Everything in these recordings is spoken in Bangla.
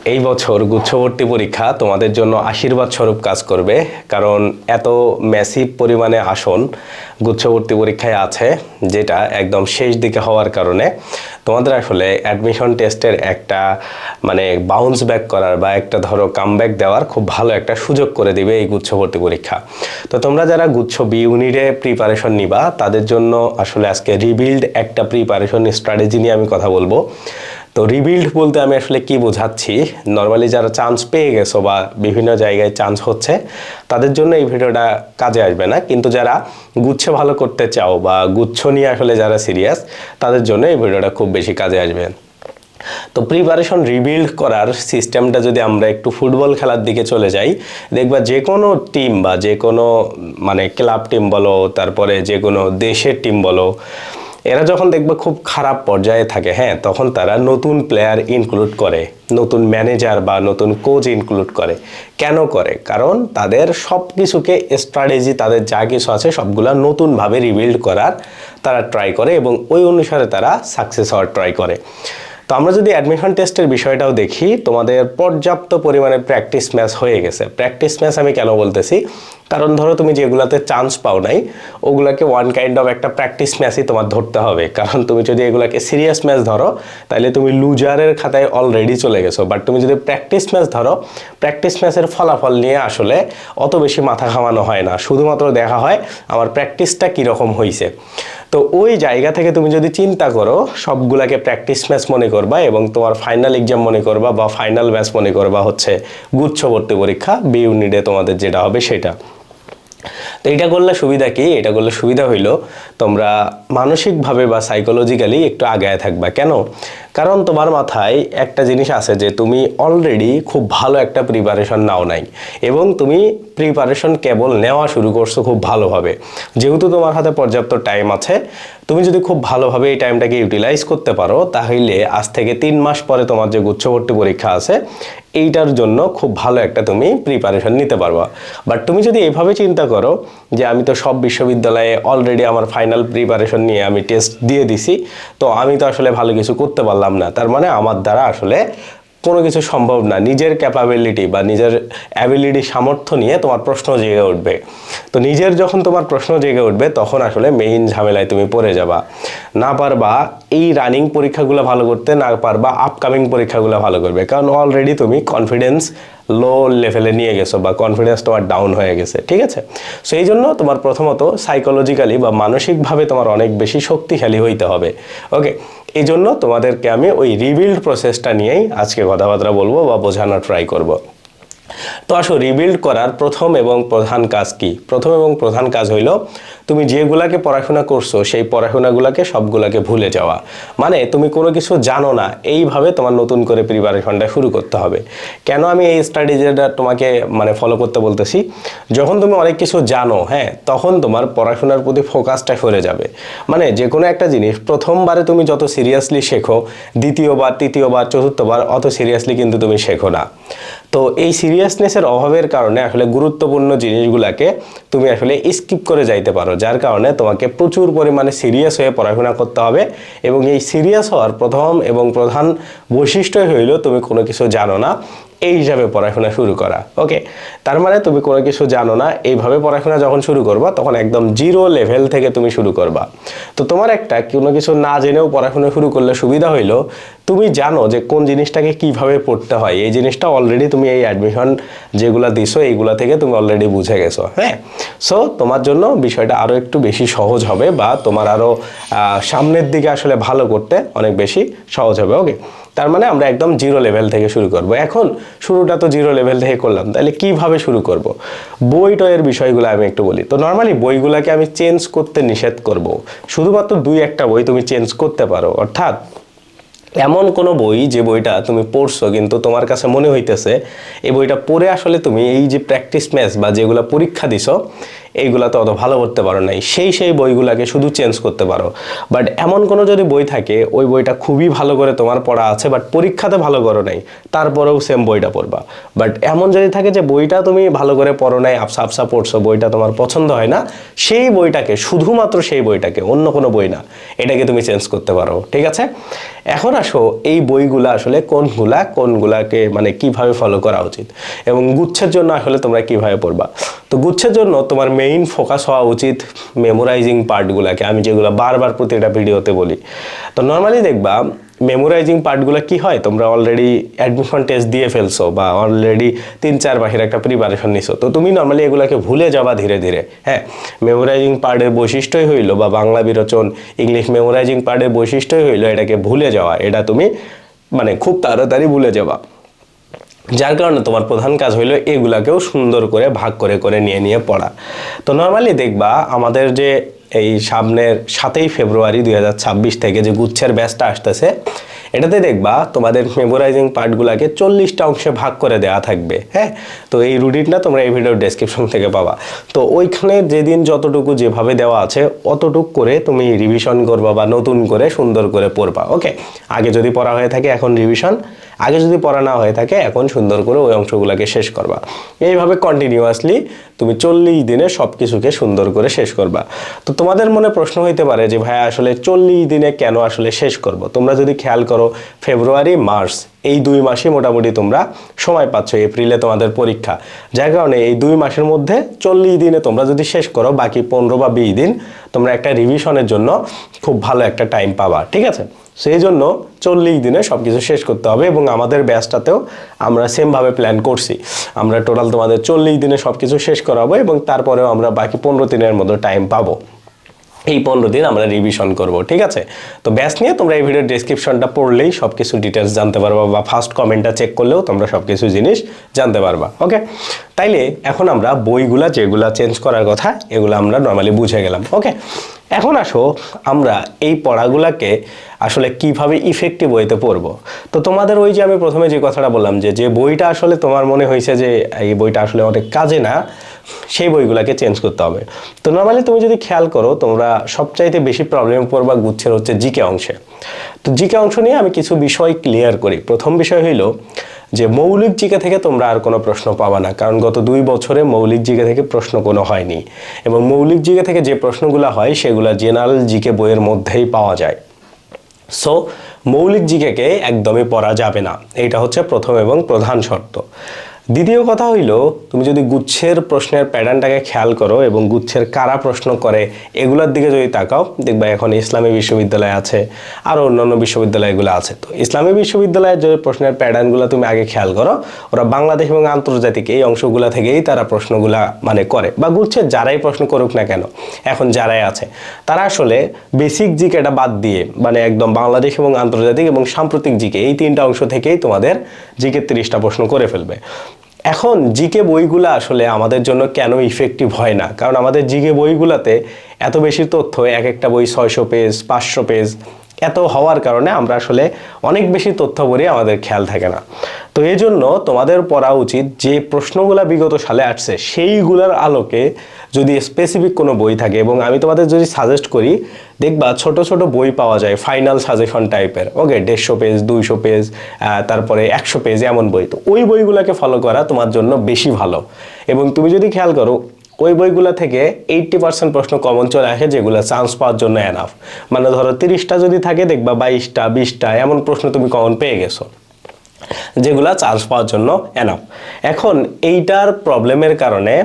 এই বছর গুচ্ছভর্তি পরীক্ষা তোমাদের জন্য আশীর্বাদ স্বরূপ কাজ করবে, কারণ এত ম্যাসিভ পরিমাণে আসন গুচ্ছভর্তি পরীক্ষায় আছে, যেটা একদম শেষ দিকে হওয়ার কারণে তোমাদের আসলে অ্যাডমিশন টেস্টের একটা বাউন্স ব্যাক করার বা একটা ধরো কামব্যাক দেওয়ার খুব ভালো একটা সুযোগ করে দিবে এই গুচ্ছভর্তি পরীক্ষা। তো তোমরা যারা গুচ্ছ বি ইউনিটে প্রিপারেশন নিবা তাদের জন্য আসলে আজকে রিবিল্ড একটা প্রিপারেশন স্ট্র্যাটেজি নিয়ে আমি কথা বলবো। তো রিবিল্ড বলতে আমি আসলে কি বোঝাচ্ছি, নর্মালি যারা চান্স পেয়ে গেছো বা বিভিন্ন জায়গায় চান্স হচ্ছে তাদের জন্য এই ভিডিওটা কাজে আসবে না, কিন্তু যারা গুচ্ছে ভালো করতে চাও বা গুচ্ছ নিয়ে আসলে যারা সিরিয়াস তাদের জন্য এই ভিডিওটা খুব বেশি কাজে আসবে। তো প্রিপারেশন রিবিল্ড করার সিস্টেমটা যদি আমরা একটু ফুটবল খেলার দিকে চলে যাই, দেখবা যে কোনো টিম বা যে কোনো ক্লাব টিম বলো, তারপরে যে কোনো দেশের টিম বলো, এরা যখন দেখবে খুব খারাপ পর্যায়ে থাকে, হ্যাঁ, তখন তারা নতুন প্লেয়ার ইনক্লুড করে, নতুন ম্যানেজার বা নতুন কোচ ইনক্লুড করে। কেন করে? কারণ তাদের সব কিছুকে স্ট্র্যাটেজি, তাদের যা কিছু আছে সবগুলা নতুনভাবে রিবিল্ড করার তারা ট্রাই করে এবং ওই অনুসারে তারা সাকসেস হওয়ার ট্রাই করে। তো আমরা যদি অ্যাডমিশন টেস্টের বিষয়টাও দেখি, তোমাদের পর্যাপ্ত পরিমাণে প্র্যাকটিস ম্যাচ হয়ে গেছে। প্র্যাকটিস ম্যাচ আমি কেন বলতেছি, কারণ ধরো তুমি যেগুলাতে চান্স পাও নাই ওগুলাকে ওয়ান কাইন্ড অফ একটা প্র্যাকটিস ম্যাচই তোমার ধরতে হবে, কারণ তুমি যদি এগুলাকে সিরিয়াস ম্যাচ ধরো তাহলে তুমি লুজারের খাতায় অলরেডি চলে গেছো। বাট তুমি যদি প্র্যাকটিস ম্যাচ ধরো, প্র্যাকটিস ম্যাচের ফলাফল নিয়ে আসলে অত বেশি মাথা ঘামানো হয় না, শুধুমাত্র দেখা হয় আমার প্র্যাকটিসটা কীরকম হয়েছে। তো ওই জায়গা থেকে তুমি যদি চিন্তা করো, সবগুলাকে প্র্যাকটিস ম্যাচ মনে করবা এবং তোমার ফাইনাল এক্সাম মনে করবা বা ফাইনাল ম্যাচ মনে করবা হচ্ছে গুচ্ছভর্তি পরীক্ষা বি ইউনিটে তোমাদের যেটা হবে সেটা। তো এটা করলে সুবিধা কি? এটা করলে সুবিধা হইলো তোমরা মানসিকভাবে বা সাইকোলজিক্যালি একটু আগায় থাকবা। কেন? কারণ তোমার মাথায় একটা জিনিস আছে যে তুমি অলরেডি খুব ভালো একটা প্রিপারেশন নাও নাই এবং তুমি প্রিপারেশন কেবল নেওয়া শুরু করছো খুব ভালোভাবে। যেহেতু তোমার হাতে পর্যাপ্ত টাইম আছে, তুমি যদি খুব ভালোভাবে এই টাইমটাকে ইউটিলাইজ করতে পারো, তাহলে আজ থেকে 3 মাস পরে তোমার যে গুচ্ছভর্তি পরীক্ষা আছে এইটার জন্য খুব ভালো একটা তুমি প্রিপারেশন নিতে পারবা। বাট তুমি যদি এভাবে চিন্তা করো যে আমি তো সব বিশ্ববিদ্যালয়ে অলরেডি আমার ফাইনাল প্রিপারেশন নিয়ে আমি টেস্ট দিয়ে দিছি, তো আমি তো আসলে ভালো কিছু করতে পারলাম না, তার মানে আমার দ্বারা আসলে কোনো কিছু সম্ভব না, নিজের ক্যাপাবিলিটি বা নিজের অ্যাবিলিটি সামর্থ্য নিয়ে তোমার প্রশ্ন জেগে উঠবে। তো নিজের যখন তোমার প্রশ্ন জেগে উঠবে তখন আসলে মেইন ঝামেলায় তুমি পড়ে যাবা, না পারবা এই রানিং পরীক্ষাগুলো ভালো করতে, না পারবা আপকামিং পরীক্ষাগুলো ভালো করবে, কারণ অলরেডি তুমি কনফিডেন্স লো লেভেলে নিয়ে গেছো বা কনফিডেন্স তোমার ডাউন হয়ে গেছে, ঠিক আছে? সো এই জন্য তোমার প্রথমত সাইকোলজিক্যালি বা মানসিকভাবে তোমার অনেক বেশি শক্তিশালী হইতে হবে। ওকে, এই জন্য তোমাদেরকে আমি ওই রিবিল্ড প্রসেসটা নিয়েই আজকে কথাবার্তা বলবো বা বোঝানোর ট্রাই করব। তো আসো, রিবিল্ড করার প্রথম এবং প্রধান কাজ কি? প্রথম এবং প্রধান কাজ হইল তুমি যেগুলাকে পড়াশোনা করছো সেই পড়াশোনাগুলোকে সবগুলাকে ভুলে যাওয়া। তুমি কোনো কিছু জানো না, এইভাবে তোমার নতুন করে প্রিপারেশনটা শুরু করতে হবে। কেন আমি এই স্ট্র্যাটেজিটা তোমাকে ফলো করতে বলতেছি? যখন তুমি অনেক কিছু জানো, হ্যাঁ, তখন তোমার পড়াশোনার প্রতি ফোকাসটা সরে যাবে। যে কোনো একটা জিনিস প্রথমবারে তুমি যত সিরিয়াসলি শেখো, দ্বিতীয়বার, তৃতীয়বার, চতুর্থবার অত সিরিয়াসলি কিন্তু তুমি শেখো না। তো এই সিরিয়াসনেসের অভাবের কারণে আসলে গুরুত্বপূর্ণ জিনিসগুলোকে তুমি আসলে স্কিপ করে যাইতে পারো, যার কারণে তোমাকে প্রচুর পরিমাণে সিরিয়াস হয়ে পড়াশোনা করতে হবে। এবং এই সিরিয়াস হওয়ার প্রথম এবং প্রধান বৈশিষ্ট্যই হইল তুমি কোনো কিছু জানো না এই হিসাবে পড়াশোনা শুরু করা। ওকে, তার তুমি কোনো কিছু জানো না এইভাবে পড়াশোনা যখন শুরু করবা তখন একদম জিরো লেভেল থেকে তুমি শুরু করবা। তো তোমার একটা কোনো কিছু না জেনেও পড়াশোনা শুরু করলে সুবিধা হইলো তুমি জানো যে কোন জিনিসটাকে কিভাবে পড়তে হয়। এই জিনিসটা অলরেডি তুমি এই অ্যাডমিশন যেগুলো দিছো এইগুলা থেকে তুমি অলরেডি বুঝে গেছো, হ্যাঁ। সো তোমার জন্য বিষয়টা আরও একটু বেশি সহজ হবে বা তোমার আরও সামনের দিকে আসলে ভালো করতে অনেক বেশি সহজ হবে। ওকে, তার আমরা একদম জিরো লেভেল থেকে শুরু করব। এখন শুরুটা তো জিরো লেভেল থেকে করলাম, তাহলে কিভাবে শুরু করব? বই টয়ের বিষয়গুলো আমি একটু বলি। তো নর্মালি বইগুলোকে আমি চেঞ্জ করতে নিষেধ করব, শুধুমাত্র 2-1টা বই তুমি চেঞ্জ করতে পারো। অর্থাৎ এমন কোনো বই যে বইটা তুমি পড়ছো কিন্তু তোমার কাছে মনে হইতেছে এই বইটা পড়ে আসলে তুমি এই যে প্র্যাকটিস ম্যাচ বা যেগুলো পরীক্ষা দিছো এইগুলাতে অত ভালো করতে পারো নাই, সেই বইগুলাকে শুধু চেঞ্জ করতে পারো। বাট এমন কোনো যদি বই থাকে ওই বইটা খুবই ভালো করে তোমার পড়া আছে বাট পরীক্ষাতে ভালো করো নাই, তারপরেও সেম বইটা পড়বা। বাট এমন যদি থাকে যে বইটা তুমি ভালো করে পড়ো নাই, আফসা আফসা পড়ছো, বইটা তোমার পছন্দ হয় না, সেই বইটাকে, শুধুমাত্র সেই বইটাকে, অন্য কোনো বই না, এটাকে তুমি চেঞ্জ করতে পারো। ঠিক আছে, এখন আসো এই বইগুলা আসলে কোনগুলাকে মানে কিভাবে ফলো করা উচিত এবং গুচ্ছের জন্য আসলে তোমরা কিভাবে পড়বা। তো গুচ্ছের জন্য তোমার মেইন ফোকাস হওয়া উচিত মেমোরাইজিং পার্টগুলোকে, আমি যেগুলো বারবার প্রতিটা ভিডিওতে বলি। তো নর্মালি দেখবা মেমোরাইজিং পার্টগুলো কি হয়, তোমরা অলরেডি অ্যাডমিশন টেস্ট দিয়ে ফেলছো বা অলরেডি 3-4 মাসের একটা প্রিপারেশন নিছো, তো তুমি নর্মালি এগুলোকে ভুলে যাবা ধীরে ধীরে। হ্যাঁ, মেমোরাইজিং পার্টের বৈশিষ্ট্যই হইলো, বা বাংলা বিরোচন, ইংলিশ মেমোরাইজিং পার্টের বৈশিষ্ট্যই হইলো এটাকে ভুলে যাওয়া। এটা তুমি মানে খুব তাড়াতাড়ি ভুলে যাবা, যার কারণে তোমার প্রধান কাজ হইলো এগুলাকেও সুন্দর করে ভাগ করে করে নিয়ে পড়া। তো নর্মালি দেখবা আমাদের যে এই সামনের 7ই ফেব্রুয়ারি 2026 থেকে যে গুচ্ছের ব্যাচটা আসতেছে, এটাতে দেখবা তোমাদের মেমোরাইজিং পার্টগুলোকে 40টা অংশে ভাগ করে দেওয়া থাকবে। হ্যাঁ, তো এই রুটিনটা তোমরা এই ভিডিওর ডেসক্রিপশন থেকে পাবা। তো ওইখানে যেদিন যতটুকু যেভাবে দেওয়া আছে অতটুকু করে তুমি রিভিশন করবা বা নতুন করে সুন্দর করে পড়বা। ওকে, আগে যদি পড়া হয়ে থাকে এখন রিভিশন, আগে যদি পড়া না হয়ে থাকে এখন সুন্দর করে ওই অংশগুলোকে শেষ করবা। এইভাবে কন্টিনিউয়াসলি তুমি 40 দিনে সব কিছুকে সুন্দর করে শেষ করবা। তো তোমাদের মনে প্রশ্ন হইতে পারে যে ভাই আসলে 40 দিনে কেন আসলে শেষ করব। তোমরা যদি খেয়াল করো ফেব্রুয়ারি মার্চ এই 2 মাসই মোটামুটি তোমরা সময় পাচ্ছ, এপ্রিলে তোমাদের পরীক্ষা, যার কারণে এই 2 মাসের মধ্যে 40 দিনে তোমরা যদি শেষ করো, বাকি 15 বা 20 দিন তোমরা একটা রিভিশনের জন্য খুব ভালো একটা টাইম পাবা। ঠিক আছে, সেই জন্য 40 দিনে সব কিছু শেষ করতে হবে এবং আমাদের ব্যাচটাতেও আমরা সেমভাবে প্ল্যান করছি। আমরা টোটাল তোমাদের 40 দিনে সব কিছু শেষ করাবো এবং তারপরেও আমরা বাকি 15 দিনের মতো টাইম পাবো। এই 15 দিন আমরা রিভিশন করব। ঠিক আছে, তো ব্যাচ নিয়ে তোমরা এই ভিডিওর ডেসক্রিপশনটা পড়লেই সব কিছু ডিটেলস জানতে পারবা, বা ফার্স্ট কমেন্টটা চেক করলেও তোমরা সব কিছু জিনিস জানতে পারবা। ওকে, তাইলে এখন আমরা বইগুলা যেগুলা চেঞ্জ করার কথা এগুলো আমরা নর্মালি বুঝে গেলাম। ওকে, এখন আসো আমরা এই পড়াগুলাকে আসলে কিভাবে ইফেক্টিভ ওয়েতে পড়বো। তো তোমাদের ওই যে আমি প্রথমে যে কথাটা বললাম যে বইটা আসলে তোমার মনে হয়েছে যে এই বইটা আসলে অনেক কাজে না, সেই বইগুলোকে চেঞ্জ করতে হবে। তো নর্মালি তুমি যদি খেয়াল করো তোমরা সবচাইতে বেশি প্রবলেম পড়বা গুচ্ছের হচ্ছে জিকে অংশে। তো জিকে অংশ নিয়ে আমি কিছু বিষয় ক্লিয়ার করি। প্রথম বিষয় হইল যে মৌলিক জিকে থেকে তোমরা আর কোনো প্রশ্ন পাবা না, কারণ গত 2 বছরে মৌলিক জিকে থেকে প্রশ্ন কোনো হয়নি, এবং মৌলিক জিকে থেকে যে প্রশ্নগুলো হয় সেগুলো জেনারেল জিকে বইয়ের মধ্যেই পাওয়া যায়। সো মৌলিক জিকেকে একদমই পড়া যাবে না, এইটা হচ্ছে প্রথম এবং প্রধান শর্ত। দ্বিতীয় কথা হইল তুমি যদি গুচ্ছের প্রশ্নের প্যাটার্নটাকে খেয়াল করো এবং গুচ্ছের কারা প্রশ্ন করে এগুলোর দিকে যদি তাকাও, দেখবা এখন ইসলামী বিশ্ববিদ্যালয় আছে, আরও অন্যান্য বিশ্ববিদ্যালয়গুলো আছে। তো ইসলামী বিশ্ববিদ্যালয়ের যে প্রশ্নের প্যাটার্নগুলো তুমি আগে খেয়াল করো, ওরা বাংলাদেশ এবং আন্তর্জাতিক এই অংশগুলো থেকেই তারা প্রশ্নগুলা মানে করে, বা গুচ্ছের যারাই প্রশ্ন করুক না কেন এখন যারাই আছে তারা আসলে বেসিক জিকেটা বাদ দিয়ে মানে একদম বাংলাদেশ এবং আন্তর্জাতিক এবং সাম্প্রতিক জিকে এই 3টা অংশ থেকেই তোমাদের জিকে 30টা প্রশ্ন করে ফেলবে। এখন জিকে বইগুলো আসলে আমাদের জন্য কেন ইফেক্টিভ হয় না, কারণ আমাদের জিকে বইগুলোতে এত বেশি তথ্য, এক একটা বই 600 পেজ 500 পেজ এত হওয়ার কারণে আমরা আসলে অনেক বেশি তথ্য পড়ে আমাদের খেয়াল থাকে না। তো এই জন্য তোমাদের পড়া উচিত যে প্রশ্নগুলা বিগত সালে আসছে সেইগুলোর আলোকে যদি স্পেসিফিক কোনো বই থাকে, এবং আমি তোমাদের যদি সাজেস্ট করি দেখবা ছোট ছোট বই পাওয়া যায় ফাইনাল সাজেশন টাইপের। ওকে, 150 পেজ 200 পেজ তারপরে 100 পেজ এমন বই, তো ওই বইগুলোকে ফলো করা তোমার জন্য বেশি ভালো। এবং তুমি যদি খেয়াল করো ওই বইগুলো থেকে 80% প্রশ্ন কমন চলে আসে, যেগুলো চান্স পাওয়ার জন্য এনাফ। মানে ধরো 30টা যদি থাকে দেখবা 22টা 20টা এমন প্রশ্ন তুমি কমন পেয়ে গেছো, যেগুলা চান্স পাওয়ার জন্য এনাফ। এখন এইটার প্রবলেমের কারণে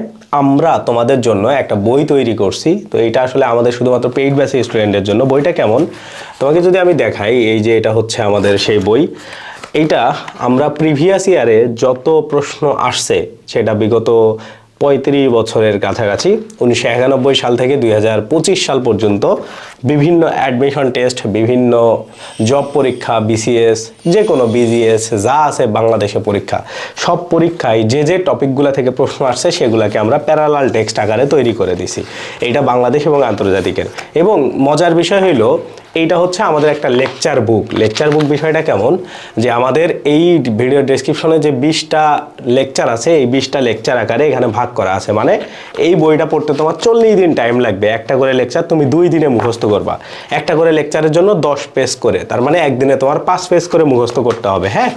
আমরা তোমাদের জন্য একটা বই তৈরি করছি। তো এইটা আসলে আমাদের শুধুমাত্র পেইড ব্যাচের স্টুডেন্টের জন্য। বইটা কেমন তোমাকে যদি আমি দেখাই, এই যে এটা হচ্ছে আমাদের সেই বই। এইটা আমরা প্রিভিয়াস ইয়ারে যত প্রশ্ন আসছে সেটা বিগত 35 বছরের কাছাকাছি 1991 সাল থেকে 2025 সাল পর্যন্ত বিভিন্ন অ্যাডমিশন টেস্ট, বিভিন্ন জব পরীক্ষা, বিসিএস, যে কোনো বিজিএস যা আছে বাংলাদেশে পরীক্ষা, সব পরীক্ষায় যে যে টপিকগুলো থেকে প্রশ্ন আসছে সেগুলোকে আমরা প্যারালাল টেক্সট আকারে তৈরি করে দিছি। এইটা বাংলাদেশ এবং আন্তর্জাতিকের। এবং মজার বিষয় হইলো এইটা হচ্ছে আমাদের একটা লেকচার বুক। লেকচার বুক বিষয়টা কেমন, যে আমাদের এই ভিডিও ডেসক্রিপশনে যে 20টা লেকচার আছে, এই 20টা লেকচার আকারে এখানে ভাগ করা আছে। মানে এই বইটা পড়তে তোমার 40 দিন টাইম লাগবে। একটা করে লেকচার তুমি 2 দিনে মুখস্থ করবা। একটা করে লেকচারের জন্য 10 পেজ করে, তার মানে একদিনে তোমার 5 পেজ করে মুখস্থ করতে হবে। হ্যাঁ,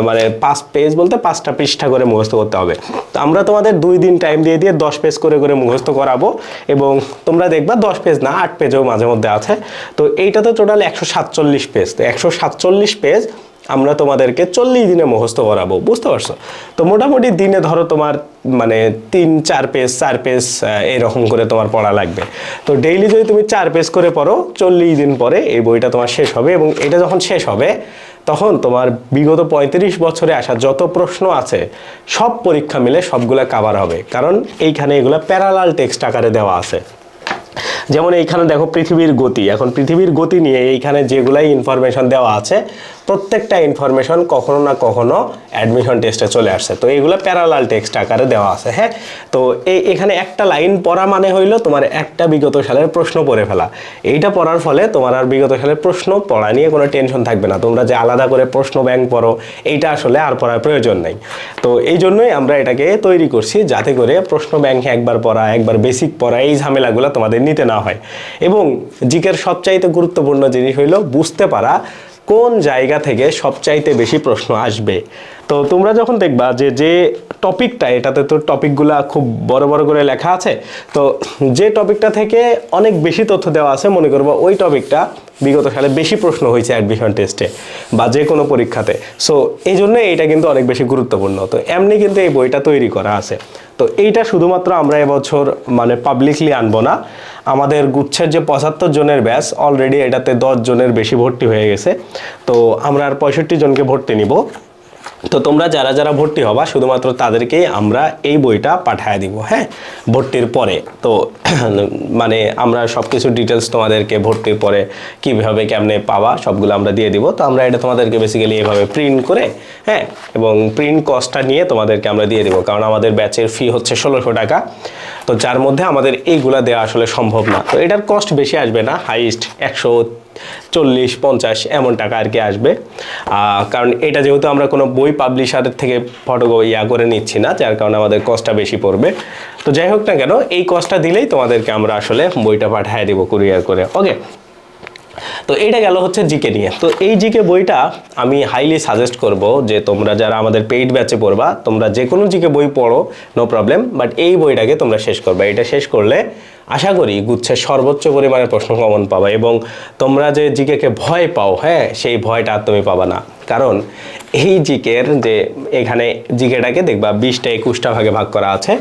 মানে 5 পেজ বলতে 5টা পৃষ্ঠা করে মুখস্থ করতে হবে। তো আমরা তোমাদের 2 দিন টাইম দিয়ে 10 পেজ করে করে মুখস্থ করাবো, এবং তোমরা দেখবা 10 পেজ না 8 পেজও মাঝে মধ্যে আছে। তো এইটা তো টোটাল 147 পেজ। তো 147 পেজ আমরা তোমাদেরকে 40 দিনে মুখস্থ করাবো, বুঝতে পারছো? তো মোটামুটি দিনে ধরো তোমার মানে 3-4 পেজ 4 পেজ এরকম করে তোমার পড়া লাগবে। তো ডেইলি যদি তুমি 4 পেজ করে পড়ো, 40 দিন পরে এই বইটা তোমার শেষ হবে। এবং এটা যখন শেষ হবে তখন তোমার বিগত 35 বছরে আসা যত প্রশ্ন আছে সব পরীক্ষা মিলে সবগুলা কাভার হবে, কারণ এইখানে এগুলা প্যারালাল টেক্সট আকারে দেওয়া আছে। যেমন এইখানে দেখো পৃথিবীর গতি, এখন পৃথিবীর গতি নিয়ে এইখানে যেগুলাই ইনফরমেশন দেওয়া আছে প্রত্যেকটা ইনফরমেশন কখনো না কখনো অ্যাডমিশন টেস্টে চলে আসছে। তো এইগুলো প্যারালাল টেক্সট আকারে দেওয়া আছে। হ্যাঁ, তো এখানে একটা লাইন পড়া মানে হইলো তোমার একটা বিগত সালের প্রশ্ন পড়ে ফেলা। এইটা পড়ার ফলে তোমার আর বিগত সালের প্রশ্ন পড়া নিয়ে কোনো টেনশন থাকবে না। তোমরা যে আলাদা করে প্রশ্ন ব্যাংক পড়ো এইটা আসলে আর পড়ার প্রয়োজন নাই। তো এই জন্যই আমরা এটাকে তৈরি করছি, যাতে করে প্রশ্ন ব্যাংকে একবার পড়া, একবার বেসিক পড়া, এই ঝামেলাগুলো তোমাদের নিতে না হয়। এবং জিকের সবচাইতে গুরুত্বপূর্ণ জিনিস হইলো বুঝতে পারা কোন জায়গা থেকে সবচাইতে বেশি প্রশ্ন আসবে। তো তোমরা যখন দেখবা যে যে টপিকটা, এটাতে তো টপিকগুলা খুব বড় বড় করে লেখা আছে, তো যে টপিকটা থেকে অনেক বেশি তথ্য দেওয়া আছে, মনে করবো ওই টপিকটা বিগত সালে বেশি প্রশ্ন হয়েছে অ্যাডমিশন টেস্টে বা যে কোনো পরীক্ষাতে। সো এই জন্য এইটা কিন্তু অনেক বেশি গুরুত্বপূর্ণ। তো এমনি কিন্তু এই বইটা তৈরি করা আছে। তো এইটা শুধুমাত্র আমরা এবছর মানে পাবলিকলি আনবো না, আমাদের গুচ্ছের যে 75 জনের ব্যাচ অলরেডি এটাতে 10 জনের বেশি ভর্তি হয়ে গেছে। তো আমরা আর 65 জনকে ভর্তি নিব। তো তোমরা যারা যারা ভর্তি হবা শুধুমাত্র তাদেরকেই আমরা এই বইটা পাঠিয়ে দিব। হ্যাঁ, ভর্তির পরে তো মানে আমরা সব কিছু ডিটেলস তোমাদেরকে ভর্তির পরে কীভাবে কেমনে পাওয়া সবগুলো আমরা দিয়ে দিব। তো আমরা এটা তোমাদেরকে বেসিক্যালি এভাবে প্রিন্ট করে, হ্যাঁ, এবং প্রিন্ট কস্টটা নিয়ে তোমাদেরকে আমরা দিয়ে দিব, কারণ আমাদের ব্যাচের ফি হচ্ছে 1600 টাকা। তো যার মধ্যে আমাদের এইগুলা দেওয়া আসলে সম্ভব না। তো এটার কস্ট বেশি আসবে না, হাইস্ট 140-50 এমন টাকা আর কি আসবে। কারণ এটা যেহেতু আমরা কোনো বই পাবলিশারের থেকে ফটো করে নিচ্ছি না, যার কারণে আমাদের কস্টটা বেশি পড়বে। তো যাই হোক না কেন, এই কস্টটা দিলেই তোমাদেরকে আমরা আসলে বইটা পাঠিয়ে দেবো কুরিয়ার করে। ওকে, তো এইটা গেল হচ্ছে জিকে নিয়ে। তো এই জিকে বইটা আমি হাইলি সাজেস্ট করব যে তোমরা যারা আমাদের পেইড ব্যাচে পড়বা, তোমরা যে কোনো জিকে বই পড়ো, নো প্রবলেম, বাট এই বইটাকে তোমরা শেষ করবা। এটা শেষ করলে আশা করি গুচ্ছের সর্বোচ্চ পরিমাণে প্রশ্ন কমন পাবা, এবং তোমরা যে জিকেকে ভয় পাও, হ্যাঁ, সেই ভয়টা আর তুমি পাবা না। কারণ এই জিকের যে এখানে জিকেটাকে দেখবা 20টা 21টা ভাগে ভাগ করা আছে।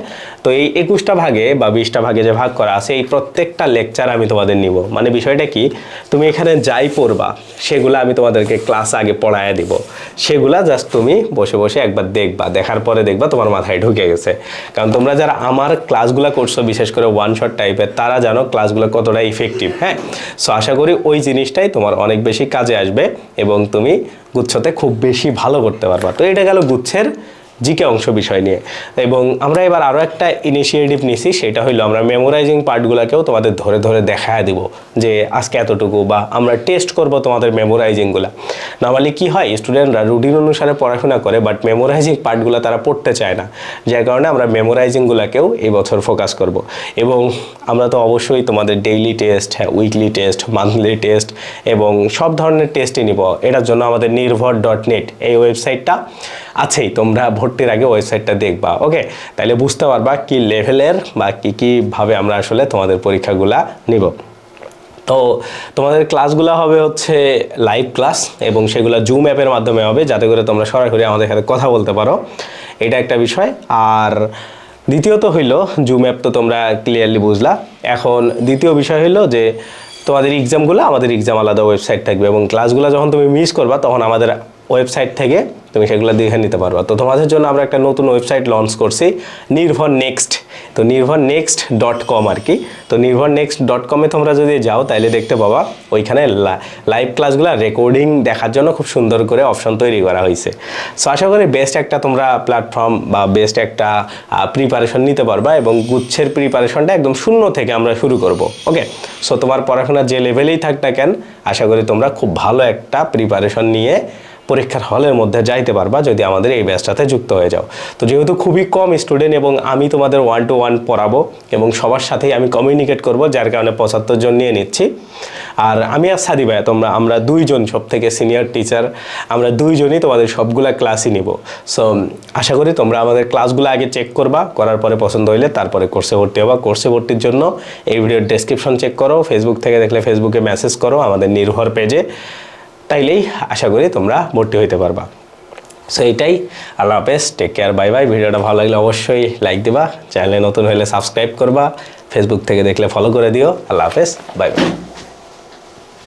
তো এই 21টা ভাগে বা 20টা ভাগে যে ভাগ করা আছে, এই প্রত্যেকটা লেকচার আমি তোমাদের নিব। মানে বিষয়টা কি, তুমি এখানে যাই পড়বা সেগুলো আমি তোমাদেরকে ক্লাস আগে পড়ায় দিব, সেগুলা জাস্ট তুমি বসে বসে একবার দেখবা, দেখার পরে দেখবা তোমার মাথায় ঢুকে গেছে। কারণ তোমরা যারা আমার ক্লাসগুলো করছো, বিশেষ করে ওয়ান শট টাইপের, তারা জানো ক্লাসগুলো কতটা ইফেক্টিভ। হ্যাঁ, সো আশা করি ওই জিনিসটাই তোমার অনেক বেশি কাজে আসবে এবং তুমি গুচ্ছতে খুব বেশি ভালো করতে পারবা। তো এটা গেল গুচ্ছের জিকে অংশ বিষয় নিয়ে। এবং আমরা এবার আরও একটা ইনিশিয়েটিভ নিছি, সেটা হইলো আমরা মেমোরাইজিং পার্টগুলোকেও তোমাদের ধরে ধরে দেখায় দিব যে আজকে এতটুকু, বা আমরা টেস্ট করব তোমাদের মেমোরাইজিংগুলো। নর্মালি কি হয়, স্টুডেন্টরা রুটিন অনুসারে পড়াশোনা করে, বাট মেমোরাইজিং পার্টগুলো তারা পড়তে চায় না, যার কারণে আমরা মেমোরাইজিংগুলোকেও এই বছর ফোকাস করব। এবং আমরা তো অবশ্যই তোমাদের ডেইলি টেস্ট, হ্যাঁ, উইকলি টেস্ট, মান্থলি টেস্ট এবং সব ধরনের টেস্টই নিব। এটার জন্য আমাদের নির্ভর.net এই ওয়েবসাইটটা আছেই, তোমরা ভর্তির আগে ওয়েবসাইটটা দেখবা। ওকে, তাহলে বুঝতে পারবা কি লেভেলের বা কীভাবে আমরা আসলে তোমাদের পরীক্ষাগুলা নিব। তো তোমাদের ক্লাসগুলো হবে হচ্ছে লাইভ ক্লাস, এবং সেগুলো জুম অ্যাপের মাধ্যমে হবে, যাতে করে তোমরা সরাসরি আমাদের সাথে কথা বলতে পারো। এটা একটা বিষয়। আর দ্বিতীয়ত হইলো, জুম অ্যাপ তো তোমরা ক্লিয়ারলি বুঝলা। এখন দ্বিতীয় বিষয় হইলো যে তোমাদের এক্সামগুলো, আমাদের এক্সাম আলাদা ওয়েবসাইট থাকবে, এবং ক্লাসগুলো যখন তুমি মিস করবা তখন আমাদের ওয়েবসাইট থেকে তুমি সেগুলো দেখে নিতে পারবা। তো তোমাদের জন্য আমরা একটা নতুন ওয়েবসাইট লঞ্চ করছি, নির্ভর নেক্সট। তো nirbhornext.com আর কি। তো nirbhornext.com-এ তোমরা যদি যাও তাহলে দেখতে পাবা ওইখানে লাইভ ক্লাসগুলো রেকর্ডিং দেখার জন্য খুব সুন্দর করে অপশন তৈরি করা হয়েছে। সো আশা করি বেস্ট একটা তোমরা প্ল্যাটফর্ম বা বেস্ট একটা প্রিপারেশন নিতে পারবা, এবং গুচ্ছের প্রিপারেশনটা একদম শূন্য থেকে আমরা শুরু করব। ওকে, সো তোমার পড়াশোনা যে লেভেলেই থাক না কেন, আশা করি তোমরা খুব ভালো একটা প্রিপারেশন নিয়ে পরীক্ষার হলের মধ্যে যাইতে পারবা যদি আমাদের এই ব্যাচটাতে যুক্ত হয়ে যাও। তো যেহেতু খুবই কম স্টুডেন্ট এবং আমি তোমাদের 1-to-1 পড়াবো এবং সবার সাথেই আমি কমিউনিকেট করব, যার কারণে 75 জন নিয়ে নিচ্ছি। আর আমি আর সাদি ভাইয়া আমরা দুইজন সব থেকে সিনিয়র টিচার, আমরা দুইজনই তোমাদের সবগুলা ক্লাসই নিব। সো আশা করি তোমরা আমাদের ক্লাসগুলো আগে চেক করবা, করার পরে পছন্দ হইলে তারপরে কোর্সে ভর্তি হবা। কোর্সে ভর্তির জন্য এই ভিডিওর ডেসক্রিপশন চেক করো, ফেসবুক থেকে দেখলে ফেসবুকে মেসেজ করো আমাদের নির্ভর পেজে, তাইলেই আশা করি তোমরা ভর্তি হইতে পারবা। সো এইটাই, আল্লাহ হাফেজ, টেক কেয়ার, বাই বাই। ভিডিওটা ভালো লাগলে অবশ্যই লাইক দিবা, চ্যানেলে নতুন হলে সাবস্ক্রাইব করবা, ফেসবুক থেকে দেখলে ফলো করে দিও। আল্লাহ হাফেজ, বাই বাই।